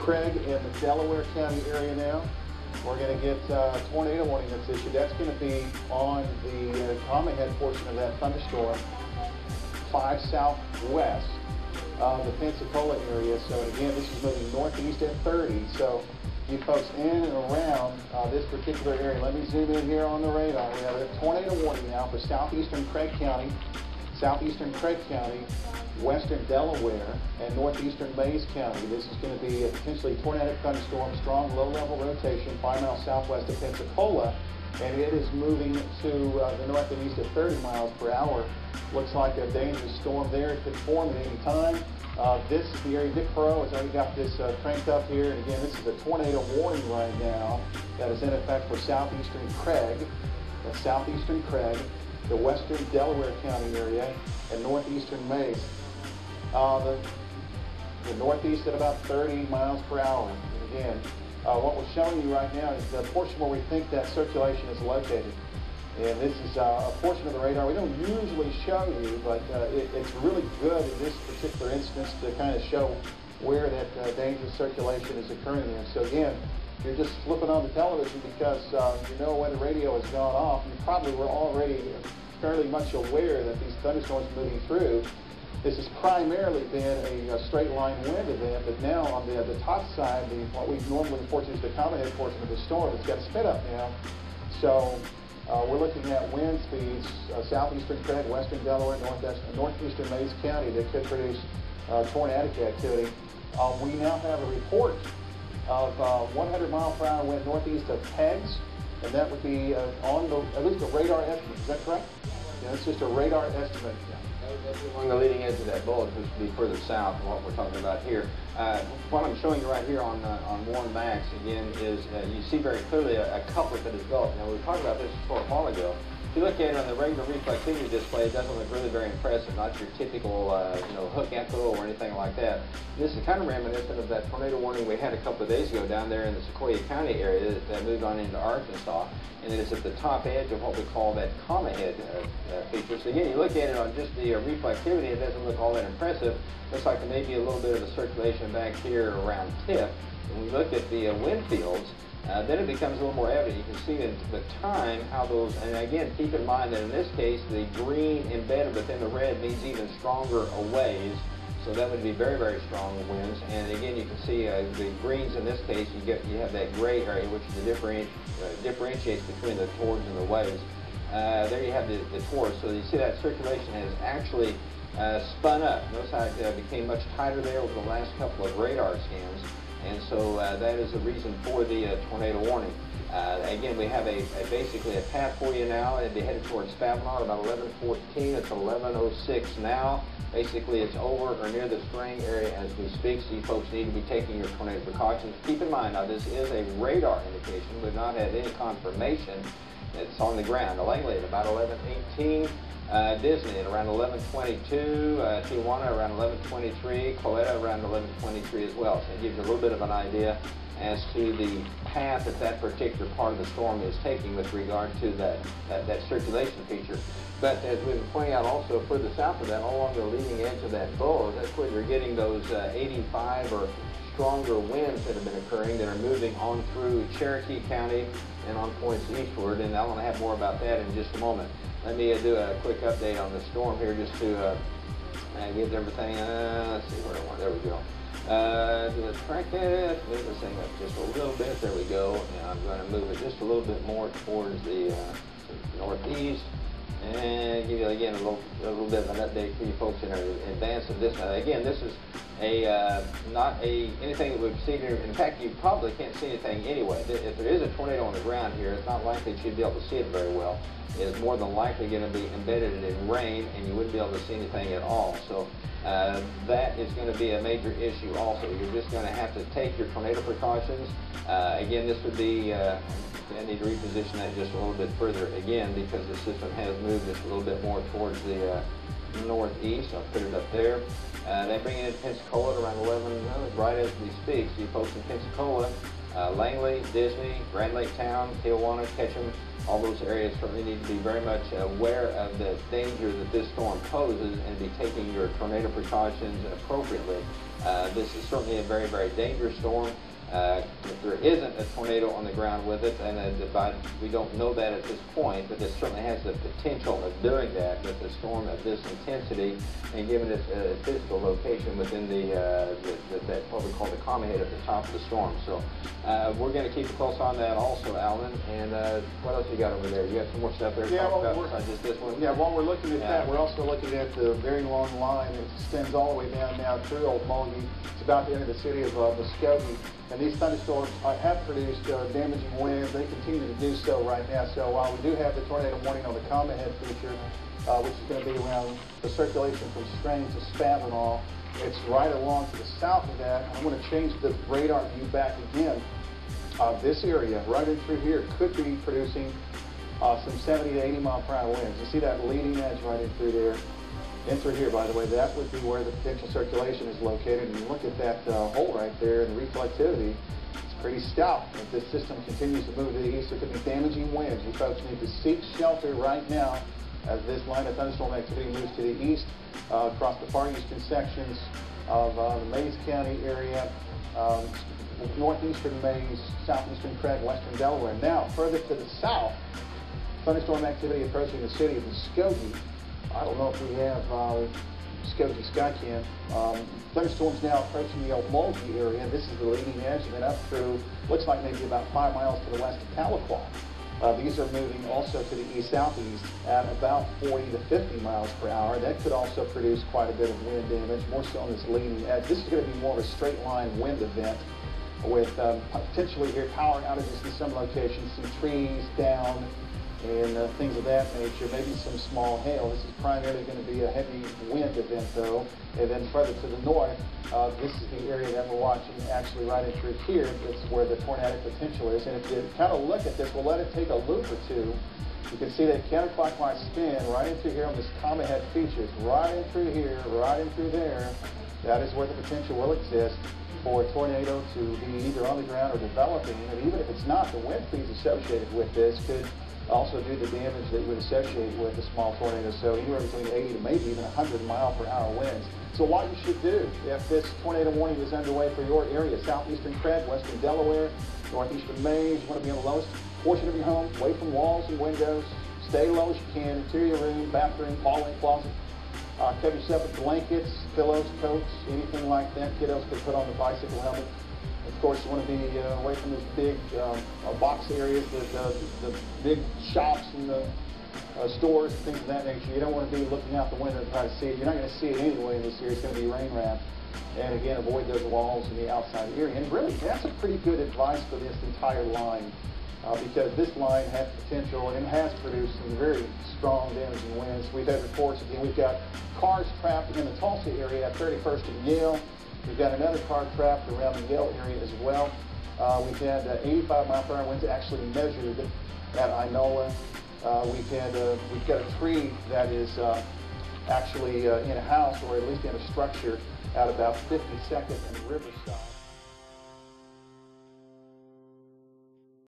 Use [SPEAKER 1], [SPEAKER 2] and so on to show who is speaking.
[SPEAKER 1] Craig in the Delaware County area now. We're going to get a tornado warning that's issued. That's going to be on the Hammerhead portion of that thunderstorm, 5 southwest of the Pensacola area. So again, this is moving northeast at 30. So you folks in and around this particular area, let me zoom in here on the radar. We have a tornado warning now for southeastern Craig County, western Delaware, and northeastern Mays County. This is going to be a potentially tornadic thunderstorm, strong low-level rotation, 5 miles southwest of Pensacola, and it is moving to the north and east at 30 miles per hour. Looks like a dangerous storm there. It could form at any time. This is the area. Dick Perot has already got this cranked up here, and again, this is a tornado warning right now that is in effect for southeastern Craig. That's southeastern Craig, the western Delaware County area, and northeastern Mays. The northeast at about 30 miles per hour. And again, what we're showing you right now is the portion where we think that circulation is located. And this is a portion of the radar we don't usually show you, but it's really good in this particular instance to kind of show where that dangerous circulation is occurring in. So again, if you're just flipping on the television because you know when the radio has gone off, you probably were already fairly much aware that these thunderstorms moving through. This has primarily been a straight line wind event, but now on the top side, what we normally report to as the Hammerhead portion of the storm, it's got spit up now. So we're looking at wind speeds, southeastern Craig, western Delaware, northeastern Mays County that could produce tornadic activity. We now have a report of 100 mile per hour wind northeast of Pegs, and that would be on at least a radar estimate. Is that correct? Yeah, it's just a radar estimate.
[SPEAKER 2] Along the leading edge of that bulge, which would be further south than what we're talking about here. What I'm showing you right here on Warren Max, again, is you see very clearly a couplet that is developed. Now, we were talking about this a short while ago. If you look at it on the regular reflectivity display, it doesn't look really very impressive, not your typical hook echo or anything like that. This is kind of reminiscent of that tornado warning we had a couple of days ago down there in the Sequoia County area that moved on into Arkansas. And it is at the top edge of what we call that Hammerhead feature. So again, you look at it on just the reflectivity, it doesn't look all that impressive. Looks like there may be a little bit of a circulation back here around tip. When we look at the wind fields, then it becomes a little more evident. You can see in the time how those, and again, keep in mind that in this case, the green embedded within the red means even stronger a ways. So that would be very, very strong winds. And again, you can see the greens in this case, you have that gray area, which is the differentiates between the towards and the waves. There you have the towards. So you see that circulation has actually spun up. Notice how it became much tighter there over the last couple of radar scans. And so that is the reason for the tornado warning. Again, we have basically a path for you now. It'd be headed towards Favillon about 11:14. It's 11:06 now. Basically, it's over or near the string area as we speak, so you folks need to be taking your tornado precautions. Keep in mind, now this is a radar indication. We've not had any confirmation. It's on the ground. Langley at about 11:18. Disney at around 11:22, Tijuana around 11:23, Coletta around 11:23 as well. So it gives you a little bit of an idea as to the path that particular part of the storm is taking with regard to that circulation feature. But as we've been pointing out also further south of that, all along the leading edge of that bulge, that's where you're getting those 85 or stronger winds that have been occurring that are moving on through Cherokee County and on points eastward, and I want to have more about that in just a moment. Let me do a quick update on the storm here just to give everything, let's see where I want, there we go. Let's crank it, move this thing up just a little bit, there we go, and I'm going to move it just a little bit more towards the northeast, and give you again a little bit of an update for you folks in advance of this. Now, again, this is not anything that we've seen here. In fact, you probably can't see anything anyway. If there is a tornado on the ground here, it's not likely that you'd be able to see it very well. It's more than likely going to be embedded in rain, and you wouldn't be able to see anything at all. So that is going to be a major issue also. You're just going to have to take your tornado precautions. Again, this would be, I need to reposition that just a little bit further again because the system has moved just a little bit more towards the northeast. I'll put it up there. They bring it into Pensacola at around 11, right as we speak. So you folks in Pensacola, Langley, Disney, Grand Lake Town, Tijuana, Ketchum, all those areas certainly need to be very much aware of the danger that this storm poses and be taking your tornado precautions appropriately. This is certainly a very, very dangerous storm. If there isn't a tornado on the ground with it, and we don't know that at this point, but it certainly has the potential of doing that with a storm of this intensity and given its physical location within that what we call the comma head at the top of the storm. So we're going to keep a close eye on that also, Alvin. And what else you got over there? You got some more stuff there?
[SPEAKER 1] Yeah,
[SPEAKER 2] besides just this one?
[SPEAKER 1] Yeah, while we're looking at that, we're also looking at the very long line that extends all the way down now through Old Mulgee. It's about to enter the city of Muskogee. And these thunderstorms have produced damaging winds. They continue to do so right now. So while we do have the tornado warning on the comma head feature, which is going to be around the circulation from Strain to Spavinaw, it's right along to the south of that. I'm going to change the radar view back again. This area right in through here could be producing some 70 to 80 mile per hour winds. You see that leading edge right in through there. In through here, by the way, that would be where the potential circulation is located. And you look at that hole right there, and the reflectivity, it's pretty stout. If this system continues to move to the east, there could be damaging winds. You folks need to seek shelter right now as this line of thunderstorm activity moves to the east across the far eastern sections of the Mays County area, northeastern Mays, southeastern Craig, western Delaware. Now, further to the south, thunderstorm activity approaching the city of Muskogee. I don't know if we have Muskogee Skycam. Thunderstorms now approaching the Old Mulgee area. This is the leading edge, and then up through, looks like maybe about 5 miles to the west of Tahlequah. These are moving also to the east-southeast at about 40 to 50 miles per hour. That could also produce quite a bit of wind damage, more so on this leading edge. This is going to be more of a straight-line wind event with potentially here power outages in some locations, some trees down, and things of that nature, maybe some small hail. This is primarily going to be a heavy wind event, though. And then further to the north, this is the area that we're watching actually right in through here. That's where the tornadic potential is. And if you kind of look at this, we'll let it take a loop or two. You can see that counterclockwise spin right in through here on this comma head features, right in through here, right in through there. That is where the potential will exist for a tornado to be either on the ground or developing. And even if it's not, the wind speeds associated with this could also do the damage that you would associate with a small tornado. So anywhere between 80 to maybe even 100 mile per hour winds. So what you should do if this tornado warning is underway for your area, southeastern Craig, western Delaware, northeastern Mays, you want to be on the lowest portion of your home, away from walls and windows, stay low as you can, interior room, bathroom, hallway, closet. Cover yourself with blankets, pillows, coats, anything like that. Kiddos could put on the bicycle helmet. Of course, you want to be away from those big box areas, the big shops and the stores and things of that nature. You don't want to be looking out the window to try to see it. You're not going to see it anyway in this area. It's going to be rain wrapped. And again, avoid those walls in the outside area. And really, that's a pretty good advice for this entire line because this line has potential and has produced some very strong damaging winds. We've had reports, again, we've got cars trapped in the Tulsa area at 31st and Yale. We've got another car trapped around the Yale area as well. We've had 85 mile per hour winds actually measured at Inola. We've got a tree that is actually in a house or at least in a structure at about 52nd and Riverside.